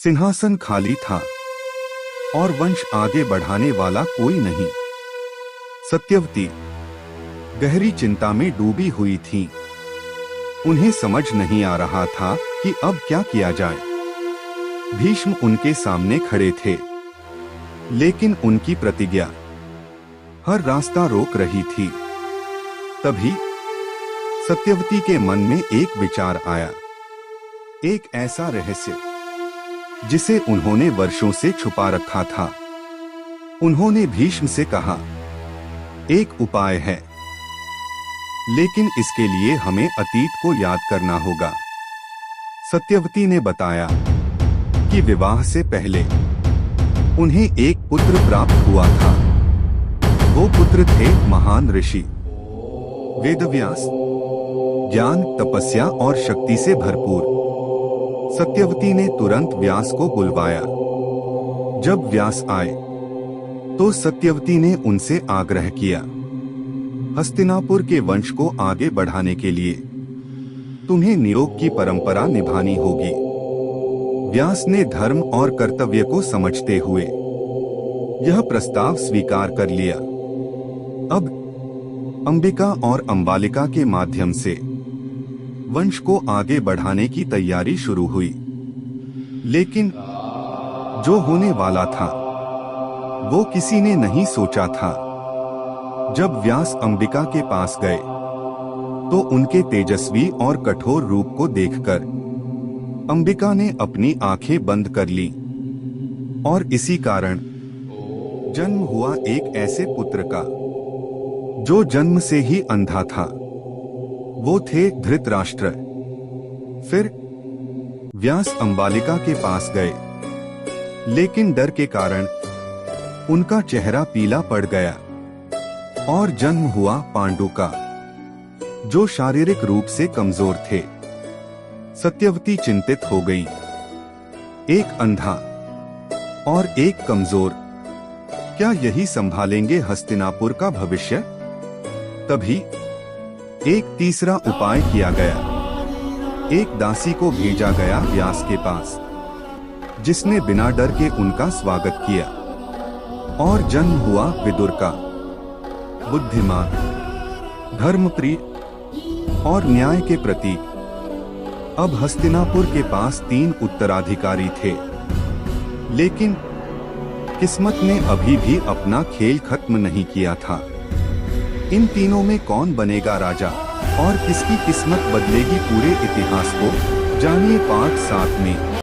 सिंहासन खाली था और वंश आगे बढ़ाने वाला कोई नहीं। सत्यवती गहरी चिंता में डूबी हुई थीं। उन्हें समझ नहीं आ रहा था कि अब क्या किया जाए। भीष्म उनके सामने खड़े थे, लेकिन उनकी प्रतिज्ञा हर रास्ता रोक रही थी। तभी सत्यवती के मन में एक विचार आया, एक ऐसा रहस्य जिसे उन्होंने वर्षों से छुपा रखा था। उन्होंने भीष्म से कहा, एक उपाय है, लेकिन इसके लिए हमें अतीत को याद करना होगा। सत्यवती ने बताया कि विवाह से पहले उन्हें एक पुत्र प्राप्त हुआ था। वो पुत्र थे महान ऋषि वेदव्यास, ज्ञान, तपस्या और शक्ति से भरपूर। सत्यवती ने तुरंत व्यास को बुलवाया। जब व्यास आए तो सत्यवती ने उनसे आग्रह किया, हस्तिनापुर के वंश को आगे बढ़ाने के लिए तुम्हें नियोग की परंपरा निभानी होगी। व्यास ने धर्म और कर्तव्य को समझते हुए यह प्रस्ताव स्वीकार कर लिया। अब अंबिका और अंबालिका के माध्यम से वंश को आगे बढ़ाने की तैयारी शुरू हुई। लेकिन जो होने वाला था वो किसी ने नहीं सोचा था। जब व्यास अंबिका के पास गए तो उनके तेजस्वी और कठोर रूप को देखकर अंबिका ने अपनी आंखें बंद कर ली और इसी कारण जन्म हुआ एक ऐसे पुत्र का जो जन्म से ही अंधा था। वो थे धृतराष्ट्र। फिर व्यास अंबालिका के पास गए, लेकिन डर के कारण उनका चेहरा पीला पड़ गया और जन्म हुआ पांडु का, जो शारीरिक रूप से कमजोर थे। सत्यवती चिंतित हो गई। एक अंधा और एक कमजोर, क्या यही संभालेंगे हस्तिनापुर का भविष्य? तभी एक तीसरा उपाय किया गया। एक दासी को भेजा गया व्यास के पास, जिसने बिना डर के उनका स्वागत किया और जन्म हुआ विदुर का, बुद्धिमान, धर्मप्रिय और न्याय के प्रतीक। अब हस्तिनापुर के पास 3 उत्तराधिकारी थे, लेकिन किस्मत ने अभी भी अपना खेल खत्म नहीं किया था। इन तीनों में कौन बनेगा राजा और किसकी किस्मत बदलेगी पूरे इतिहास को? जानिए पार्ट 7 में।